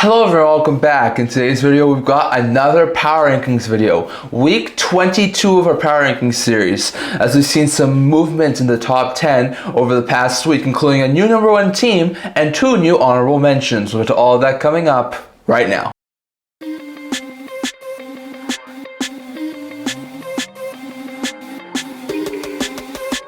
Hello everyone, welcome back. In today's video, we've got another Power Rankings video. Week 22 of our Power Rankings series, as we've seen some movement in the top 10 over the past week, including a new number 1 team and 2 new honorable mentions. We'll get to all of that coming up right now.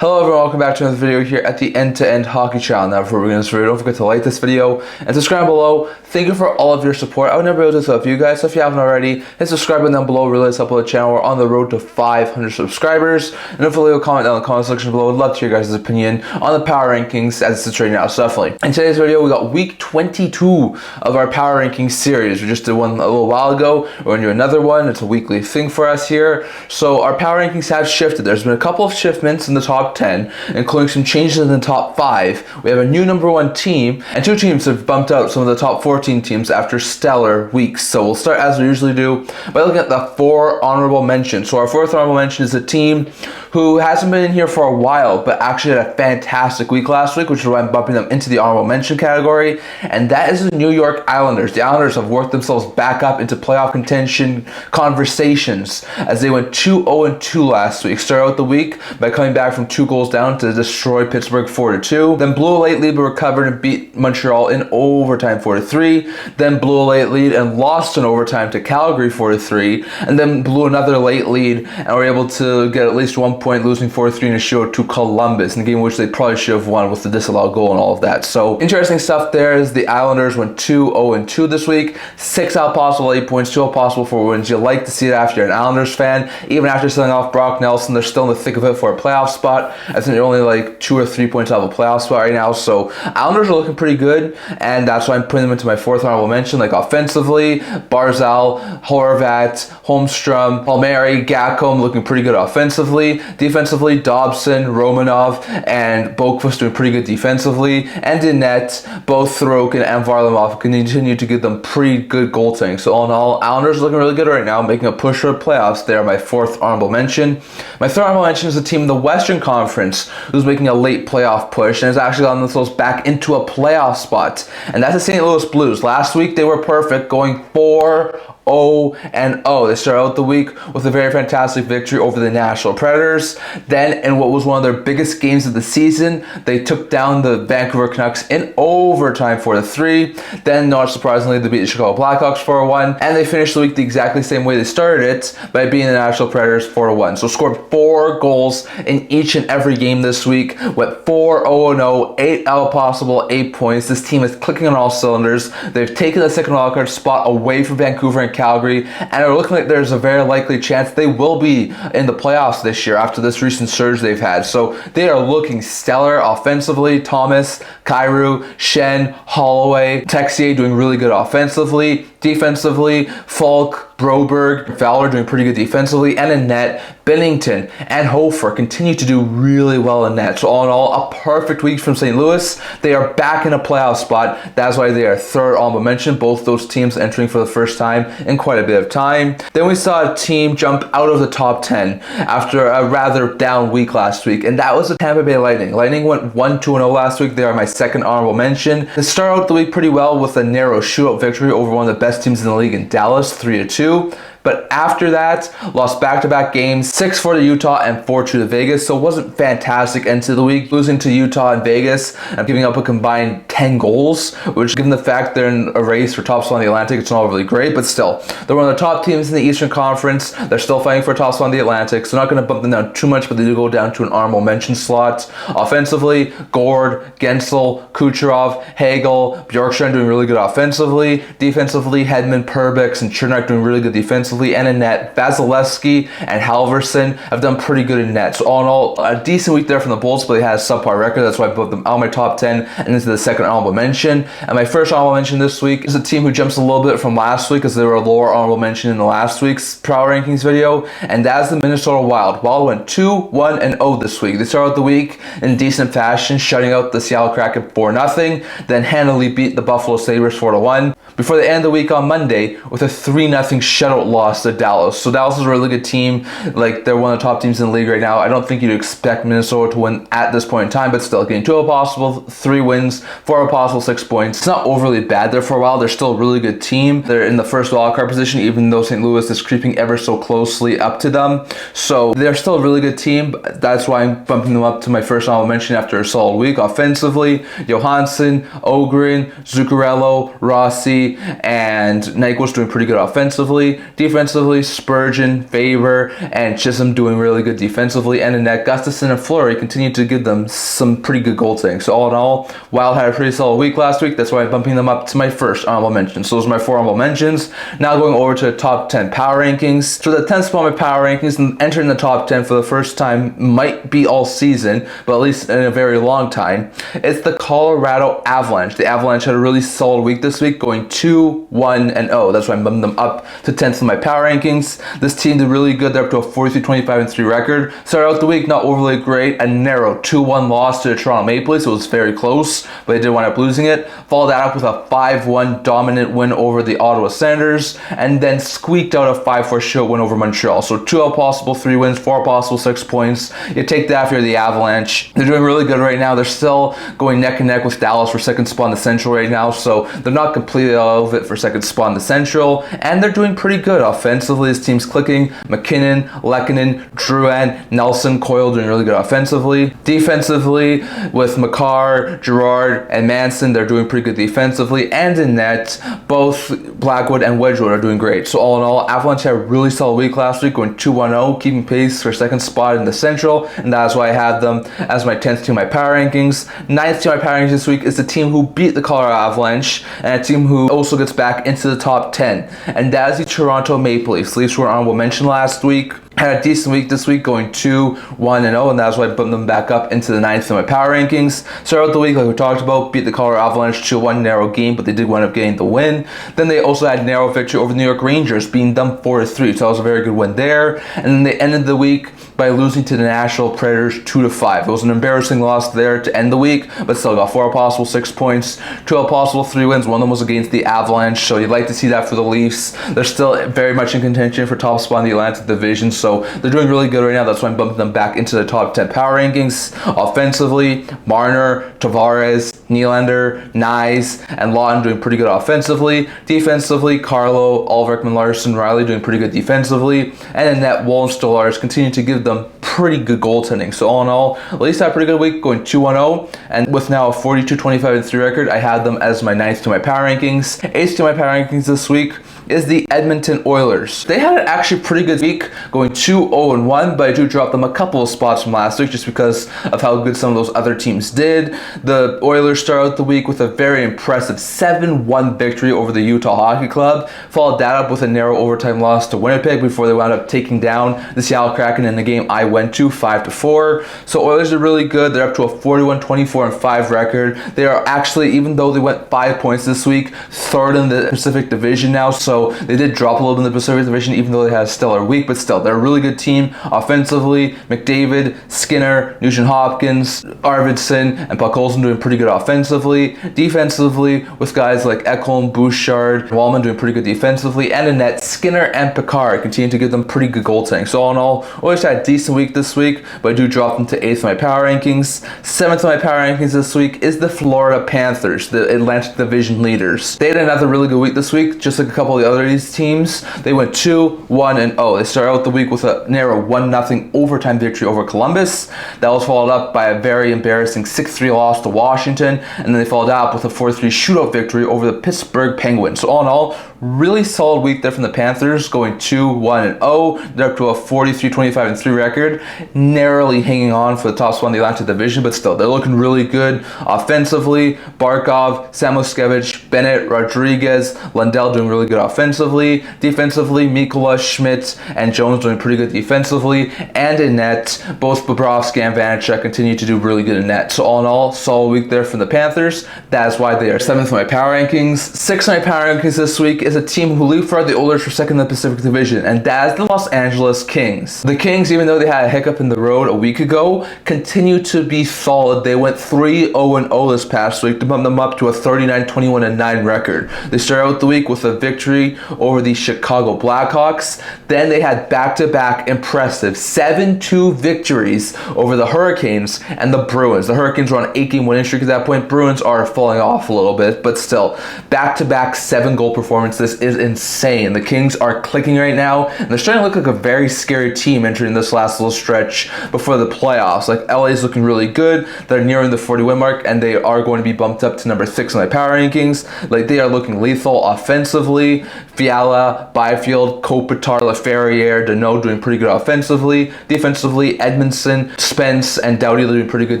Hello everyone, welcome back to another video here at the End-to-End Hockey channel. Now before we begin this video, don't forget to like this video and subscribe below. Thank you for all of your support. I would never be able to do this without you guys, so if you haven't already, hit subscribe button down below. Really help the channel. We're on the road to 500 subscribers. And if you leave a comment down in the comment section below, I'd love to hear your guys' opinion on the Power Rankings as it sits right now. So definitely. In today's video, we got week 22 of our Power Rankings series. We just did one a little while ago. We're going to do another one. It's a weekly thing for us here. So our Power Rankings have shifted. There's been a couple of shifts in the top 10, including some changes in the top 5. We have a new number 1 team, and 2 teams have bumped out some of the top 14 teams after stellar weeks. So we'll start as we usually do by looking at the 4 honorable mentions. So our 4th honorable mention is a team who hasn't been in here for a while, but actually had a fantastic week last week, which is why I'm bumping them into the honorable mention category, and that is the New York Islanders. The Islanders have worked themselves back up into playoff contention conversations as they went 2-0-2 last week. Started out the week by coming back from 2 goals down to destroy Pittsburgh 4-2, then blew a late lead but recovered and beat Montreal in overtime 4-3, then blew a late lead and lost in overtime to Calgary 4-3, and then blew another late lead and were able to get at least 1 point, losing 4-3 in a show to Columbus in a game which they probably should have won with the disallowed goal and all of that. So interesting stuff there as the Islanders went 2-0-2 this week. 6 out possible 8 points, 2 out possible 4 wins. You like to see it after you're an Islanders fan. Even after selling off Brock Nelson, they're still in the thick of it for a playoff spot. I think they're only like 2 or 3 points out of a playoff spot right now. So Islanders are looking pretty good, and that's why I'm putting them into my 4th honorable mention. Like offensively, Barzal, Horvat, Holmstrom, Palmieri, Gacom looking pretty good offensively. Defensively, Dobson, Romanov, and Boqvist doing pretty good defensively. And in net, both Sorokin and Varlamov continue to give them pretty good goaltending. So all in all, Islanders looking really good right now, making a push for the playoffs. They're my 4th honorable mention. My 3rd honorable mention is a team in the Western Conference who's making a late playoff push and has actually gotten themselves back into a playoff spot. And that's the St. Louis Blues. Last week they were perfect, going 4-0-0. They started out the week with a very fantastic victory over the Nashville Predators. Then, in what was one of their biggest games of the season, they took down the Vancouver Canucks in overtime 4-3. Then, not surprisingly, they beat the Chicago Blackhawks 4-1. And they finished the week the exactly same way they started it, by beating the Nashville Predators 4-1. So scored 4 goals in each and every game this week. Went 4-0-0, 8 out of possible 8 points. This team is clicking on all cylinders. They've taken the second wildcard spot away from Vancouver and Calgary, and are looking like there's a very likely chance they will be in the playoffs this year after this recent surge they've had. So they are looking stellar offensively. Thomas, Kyrou, Shen, Holloway, Texier doing really good offensively. Defensively, Falk, Broberg, Fowler doing pretty good defensively, and in net, Bennington and Hofer continue to do really well in net. So all in all, a perfect week from St. Louis. They are back in a playoff spot. That's why they are 3rd honorable mention. Both those teams entering for the first time in quite a bit of time. Then we saw a team jump out of the top 10 after a rather down week last week, and that was the Tampa Bay Lightning. Lightning went 1-2-0 last week. They are my 2nd honorable mention. They started out the week pretty well with a narrow shootout victory over one of the best teams in the league in Dallas, 3-2. But after that, lost back-to-back games, 6-4 to Utah and 4-2 to Vegas. So it wasn't fantastic end to the week, losing to Utah and Vegas and giving up a combined 10 goals, which, given the fact they're in a race for top spot in the Atlantic, it's not really great, but still. They're one of the top teams in the Eastern Conference. They're still fighting for a top spot in the Atlantic, so not going to bump them down too much, but they do go down to an honorable mention slot. Offensively, Gord, Gensel, Kucherov, Hagel, Bjorkstrand doing really good offensively. Defensively, Hedman, Perbix, and Chernak doing really good defensively. And in net, Vasilevsky and Halverson have done pretty good in net. So all in all, a decent week there from the Bulls, but they had a subpar record. That's why I put them out of my top 10 and into the 2nd honorable mention. And my 1st honorable mention this week is a team who jumps a little bit from last week, as they were a lower honorable mention in the last week's Power Rankings video, and that's the Minnesota Wild. Wild went 2-1-0 this week. They started the week in decent fashion, shutting out the Seattle Kraken 4-0, then handily beat the Buffalo Sabres 4-1, before they end the week on Monday with a 3-0 shutout loss lost to Dallas. So Dallas is a really good team. Like, they're one of the top teams in the league right now. I don't think you'd expect Minnesota to win at this point in time, but still, getting 2 possible, 3 wins, 4 possible, 6 points. It's not overly bad there for a while. They're still a really good team. They're in the first wildcard position, even though St. Louis is creeping ever so closely up to them. So they're still a really good team. That's why I'm bumping them up to my first honorable mention after a solid week. Offensively, Johansson, Ogren, Zuccarello, Rossi, and Nyquist doing pretty good offensively. Defensively, Spurgeon, Faber, and Chisholm doing really good defensively. And in net, Gustafson and Fleury continue to give them some pretty good goaltending. So all in all, Wild had a pretty solid week last week. That's why I'm bumping them up to my first honorable mention. So those are my 4 honorable mentions. Now going over to the top 10 power rankings. So the 10th spot in my power rankings and entering the top 10 for the first time, might be all season, but at least in a very long time. It's the Colorado Avalanche. The Avalanche had a really solid week this week, going 2-1-0. That's why I'm bumping them up to 10th in my power rankings. This team did really good. They're up to a 43-25-3 record. Started out the week not overly great. A narrow 2-1 loss to the Toronto Maple Leafs. It was very close, but they did wind up losing it. Followed that up with a 5-1 dominant win over the Ottawa Senators, and then squeaked out a 5-4 shootout win over Montreal. So 2 out possible, 3 wins, 4 possible, 6 points. You take that if you're the Avalanche. They're doing really good right now. They're still going neck and neck with Dallas for second spot in the Central right now, so they're not completely out of it for second spot in the Central, and they're doing pretty good offensively. This team's clicking. McKinnon, Lehkonen, Drouin, Nelson, Coyle doing really good offensively. Defensively, with Makar, Girard, and Manson, they're doing pretty good defensively, and in net, both Blackwood and Wedgwood are doing great. So all in all, Avalanche had a really solid week last week, going 2-1-0, keeping pace for second spot in the Central, and that's why I have them as my 10th team in my power rankings. 9th team in my power rankings this week is the team who beat the Colorado Avalanche, and a team who also gets back into the top 10, and that is the Toronto Maple Leafs. Leafs were honorable mention last week. Had a decent week this week, going 2-1-0, and that's why I bumped them back up into the 9th in my power rankings. Started out the week, like we talked about, beat the Colorado Avalanche 2-1 narrow game, but they did wind up getting the win. Then they also had narrow victory over the New York Rangers, beating them 4-3, so that was a very good win there. And then they ended the week by losing to the Nashville Predators 2-5. It was an embarrassing loss there to end the week, but still got 4 possible, 6 points, 2 possible, 3 wins. One of them was against the Avalanche, so you'd like to see that for the Leafs. They're still very much in contention for top spot in the Atlantic Division, so they're doing really good right now. That's why I'm bumping them back into the top 10 power rankings. Offensively, Marner, Tavares, Nylander, Nyes, and Lawton doing pretty good offensively. Defensively, Carlo, Ulrich, Larson, Riley doing pretty good defensively. And in net, Wall and Stolarz continue to give them pretty good goaltending. So all in all, at least had a pretty good week, going 2-1-0. And with now a 42-25-3 record, I had them as my 9th to my power rankings. 8th to my power rankings this week is the Edmonton Oilers. They had an actually pretty good week, going 2-0-1, but I do drop them a couple of spots from last week just because of how good some of those other teams did. The Oilers started out the week with a very impressive 7-1 victory over the Utah Hockey Club, followed that up with a narrow overtime loss to Winnipeg before they wound up taking down the Seattle Kraken in the game I went to 5-4. So Oilers are really good. They're up to a 41-24-5 record. They are actually, even though they went 5 points this week, third in the Pacific Division now. So they did drop a little bit in the Pacific Division, even though they had a stellar week, but still, they're a really good team. Offensively, McDavid, Skinner, Nugent-Hopkins, Arvidsson, and Puck Olsen doing pretty good offensively. Defensively, with guys like Ekholm, Bouchard, Wallman doing pretty good defensively, and in net, Skinner and Picard continue to give them pretty good goaltending. So all in all, Oilers had a decent week this week, but I do drop them to 8th in my power rankings. 7th in my power rankings this week is the Florida Panthers, the Atlantic Division leaders. They had another really good week this week, just like a couple of the other these teams. They went 2-1-0. They started out the week with a narrow 1-0 overtime victory over Columbus. That was followed up by a very embarrassing 6-3 loss to Washington, and then they followed up with a 4-3 shootout victory over the Pittsburgh Penguins. So all in all, really solid week there from the Panthers, going 2-1-0. They're up to a 43-25-3 record, narrowly hanging on for the top spot in the Atlantic Division, but still, they're looking really good offensively. Barkov, Samoskevich, Bennett, Rodriguez, Lundell doing really good offensively. Defensively, Mikula, Schmidt, and Jones doing pretty good defensively. And in net, both Bobrovsky and Vanacek continue to do really good in net. So all in all, solid week there from the Panthers. That's why they are 7th in my power rankings. 6th in my power rankings this week is a team who leapfrogged the Oilers for second in the Pacific Division, and that is the Los Angeles Kings. The Kings, even though they had a hiccup in the road a week ago, continue to be solid. They went 3-0-0 this past week to bump them up to a 39-21-9 record. They started out the week with a victory victory over the Chicago Blackhawks. Then they had back-to-back impressive 7-2 victories over the Hurricanes and the Bruins. The Hurricanes were on an 8-game winning streak at that point. Bruins are falling off a little bit, but still, back-to-back 7-goal performance. This is insane. The Kings are clicking right now, and they're starting to look like a very scary team entering this last little stretch before the playoffs. Like, LA is looking really good. They're nearing the 40-win mark, and they are going to be bumped up to number 6 in my power rankings. Like, they are looking lethal offensively. Fiala, Byfield, Kopitar, Laferriere, Deneau doing pretty good offensively. Defensively, Edmondson, Spence, and Doughty doing pretty good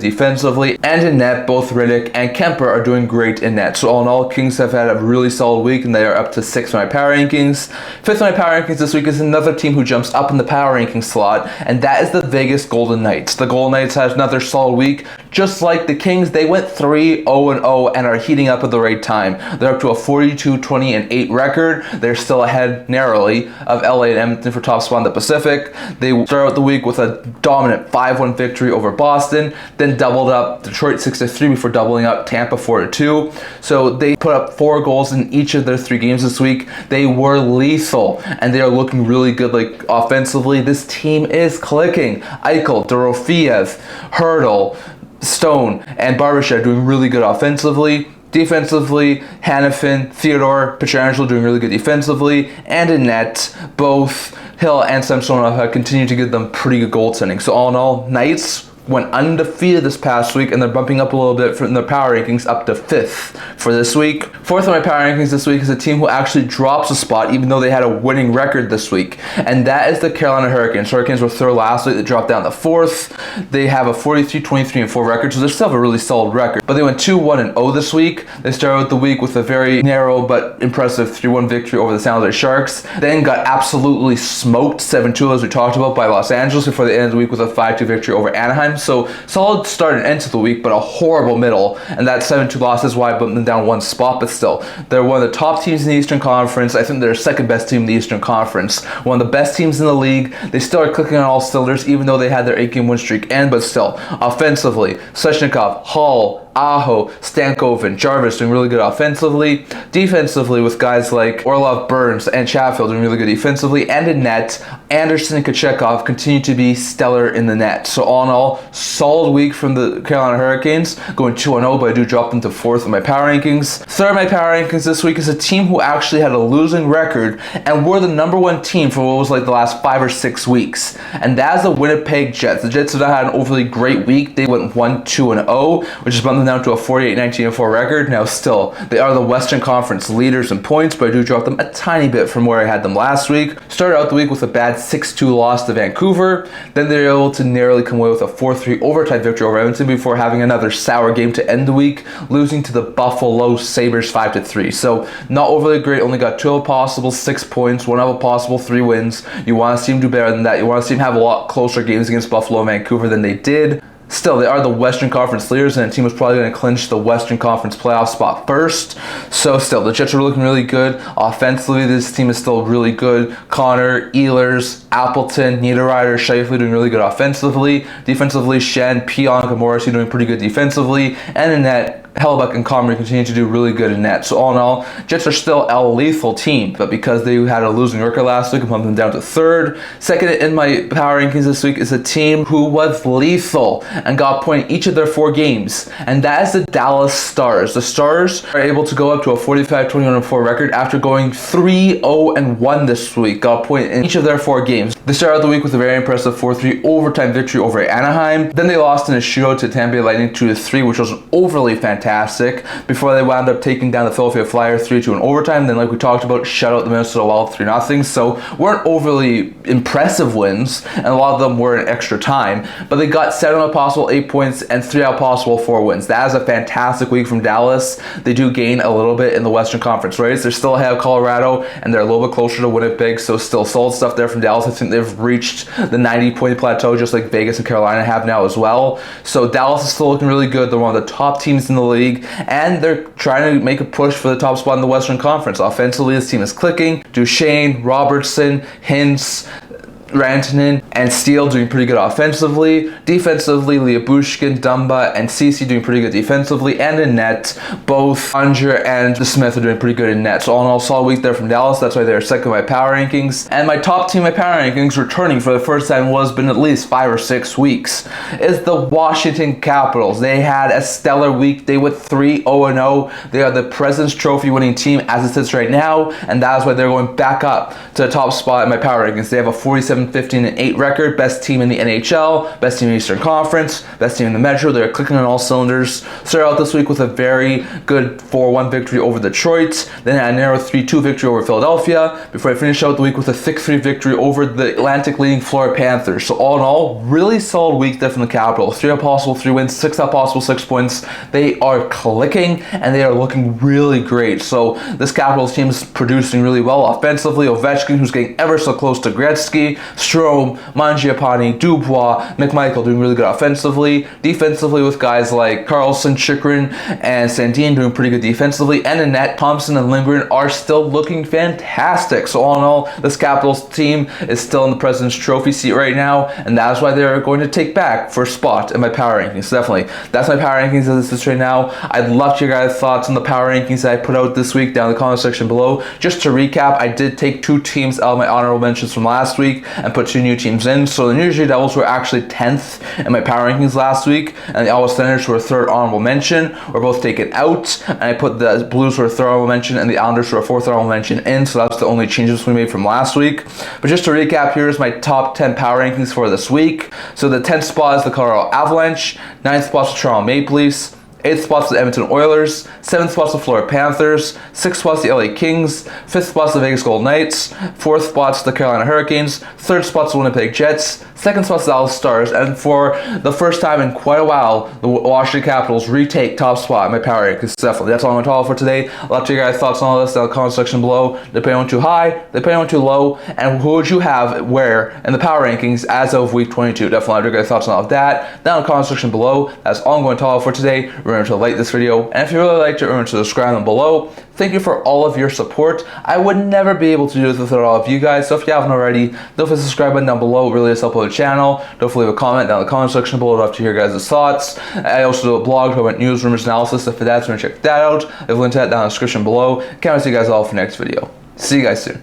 defensively. And in net, both Riddick and Kemper are doing great in net. So all in all, Kings have had a really solid week, and they are up to 6th in my power rankings. 5th in my power rankings this week is another team who jumps up in the power ranking slot, and that is the Vegas Golden Knights. The Golden Knights had another solid week. Just like the Kings, they went 3-0-0 and are heating up at the right time. They're up to a 42-20-8 record. They're still ahead narrowly of LA and Edmonton for top spot in the Pacific. They started out the week with a dominant 5-1 victory over Boston, then doubled up Detroit 6-3 before doubling up Tampa 4-2. So they put up 4 goals in each of their 3 games this week. They were lethal, and they are looking really good. Like, offensively, this team is clicking. Eichel, Dorofeev, Hurdle, Stone, and Barbashev doing really good offensively. Defensively, Hanifin, Theodore, Pietrangelo doing really good defensively. And in net, both Hill and Samsonov have continued to give them pretty good goaltending. So all in all, Knights went undefeated this past week, and they're bumping up a little bit from their power rankings up to 5th for this week. 4th on my power rankings this week is a team who actually drops a spot even though they had a winning record this week, and that is the Carolina Hurricanes. Hurricanes were 3rd last week. They dropped down to 4th. They have a 43-23-4 record, so they still have a really solid record, but they went 2-1-0 this week. They started the week with a very narrow but impressive 3-1 victory over the San Jose Sharks, then got absolutely smoked 7-2 as we talked about by Los Angeles before they ended the week with a 5-2 victory over Anaheim. So solid start and end to the week, but a horrible middle, and that 7-2 loss is why I bumped them down 1 spot, but still, they're one of the top teams in the Eastern Conference. I think they're second best team in the Eastern Conference, one of the best teams in the league. They still are clicking on all cylinders, even though they had their 8-game win streak end, but still, offensively, Svechnikov, Hall, Aho, Stankoven, Jarvis doing really good offensively. Defensively, with guys like Orlov, Burns, and Chatfield doing really good defensively. And in net, Anderson and Kochetkov continue to be stellar in the net. So all in all, solid week from the Carolina Hurricanes, going 2-0, but I do drop them to 4th in my power rankings. 3rd in my power rankings this week is a team who actually had a losing record and were the number 1 team for what was like the last 5 or 6 weeks. And that is the Winnipeg Jets. The Jets have not had an overly great week. They went 1-2-0, which is bumped them down to a 48-19-4 record. Now still, they are the Western Conference leaders in points, but I do drop them a tiny bit from where I had them last week. Started out the week with a bad 6-2 loss to Vancouver. Then they were able to narrowly come away with a 4-3 overtime victory over Edmonton before having another sour game to end the week, losing to the Buffalo Sabres 5-3. So not overly great, only got 2 of a possible 6 points, 1 of a possible 3 wins. You want to see them do better than that. You want to see them have a lot closer games against Buffalo and Vancouver than they did. Still, they are the Western Conference leaders, and the team was probably going to clinch the Western Conference playoff spot first. So still, the Jets are looking really good. Offensively, this team is still really good. Connor, Ehlers, Appleton, Niederreiter, Scheifele doing really good offensively. Defensively, Shen, Pionk, and Morrissey doing pretty good defensively. And in net, Hellebuck and Comrie continue to do really good in net. So all in all, Jets are still a lethal team, but because they had a losing record last week, I bumped them down to 3rd. 2nd in my power rankings this week is a team who was lethal and got a point in each of their 4 games, and that is the Dallas Stars. The Stars are able to go up to a 45-21-4 record after going 3-0-1 this week, got a point in each of their 4 games. They started the week with a very impressive 4-3 overtime victory over Anaheim. Then they lost in a shootout to Tampa Bay Lightning 2-3, which was overly fantastic, before they wound up taking down the Philadelphia Flyers 3-2 in overtime. Then, like we talked about, shut out the Minnesota Wild 3-0. So weren't overly impressive wins, and a lot of them were in extra time, but they got 7 out of possible 8 points and 3 out of possible 4 wins. That is a fantastic week from Dallas. They do gain a little bit in the Western Conference race. They're still ahead of Colorado, and they're a little bit closer to Winnipeg, so still solid stuff there from Dallas. I think they've reached the 90-point plateau, just like Vegas and Carolina have now as well. So Dallas is still looking really good. They're one of the top teams in the league, and they're trying to make a push for the top spot in the Western Conference. Offensively, this team is clicking. Duchesne, Robertson, Hintz, Rantanen and ST.L doing pretty good offensively. Defensively, Liabushkin, Dumba, and Ceci doing pretty good defensively. And in net, both Unger and Smith are doing pretty good in net. So all in all, solid week there from Dallas. That's why they're second in my power rankings. And my top team in my power rankings, returning for the first time, was been at least 5 or 6 weeks, is the Washington Capitals. They had a stellar week. They went 3-0-0. They are the President's Trophy winning team as it sits right now, and that is why they're going back up to the top spot in my power rankings. They have a 47-15-8 record, best team in the NHL, best team in the Eastern Conference, best team in the Metro. They're clicking on all cylinders. Started out this week with a very good 4-1 victory over Detroit, then had a narrow 3-2 victory over Philadelphia, before I finish out the week with a 6-3 victory over the Atlantic leading Florida Panthers. So all in all, really solid week there from the Capitals. 3 out possible 3 wins, 6 out possible 6 points. They are clicking and they are looking really great. So this Capitals team is producing really well offensively. Ovechkin, who's getting ever so close to Gretzky, Strome, Mangiapane, Dubois, McMichael doing really good offensively. Defensively with guys like Carlson, Chychrun, and Sandin doing pretty good defensively. And in net, Thompson and Lindgren are still looking fantastic. So all in all, this Capitals team is still in the President's Trophy seat right now, and that's why they're going to take back first spot in my power rankings. Definitely, that's my power rankings as it is right now. I'd love to hear your guys' thoughts on the power rankings that I put out this week down in the comment section below. Just to recap, I did take 2 teams out of my honorable mentions from last week and put 2 new teams in. So the New Jersey Devils were actually 10th in my power rankings last week, and the Ottawa Senators were a 3rd honorable mention. Were both taken out, and I put the Blues were a 3rd honorable mention and the Islanders were a 4th honorable mention in. So that's the only changes we made from last week. But just to recap, here's my top 10 power rankings for this week. So the 10th spot is the Colorado Avalanche, 9th spot is the Toronto Maple Leafs, 8th spot is the Edmonton Oilers, 7th spot is the Florida Panthers, 6th spot is the LA Kings, 5th spot is the Vegas Golden Knights, 4th spot is the Carolina Hurricanes, 3rd spot is the Winnipeg Jets, 2nd spot is the Dallas Stars, and for the first time in quite a while, the Washington Capitals retake top spot in my power rankings. Definitely, that's all I'm going to talk for today. I'd love to hear your guys' thoughts on all this down in the comment section below. Depending on too high, depending on too low, and who would you have where in the power rankings as of week 22. Definitely, I'd love to hear your guys' thoughts on all of that down in the comment section below. That's all I'm going to talk for today. Remember to like this video, and if you really liked it, remember to subscribe down below. Thank you for all of your support. I would never be able to do this without all of you guys, so if you haven't already, don't forget the subscribe button down below. It really does help out the channel. Don't forget to leave a comment down in the comment section below. I'd love to hear your guys' thoughts. I also do a blog about news, rumors, analysis. If that's going to check that out, I've linked to that down in the description below. Can't wait to see you guys all for the next video. See you guys soon.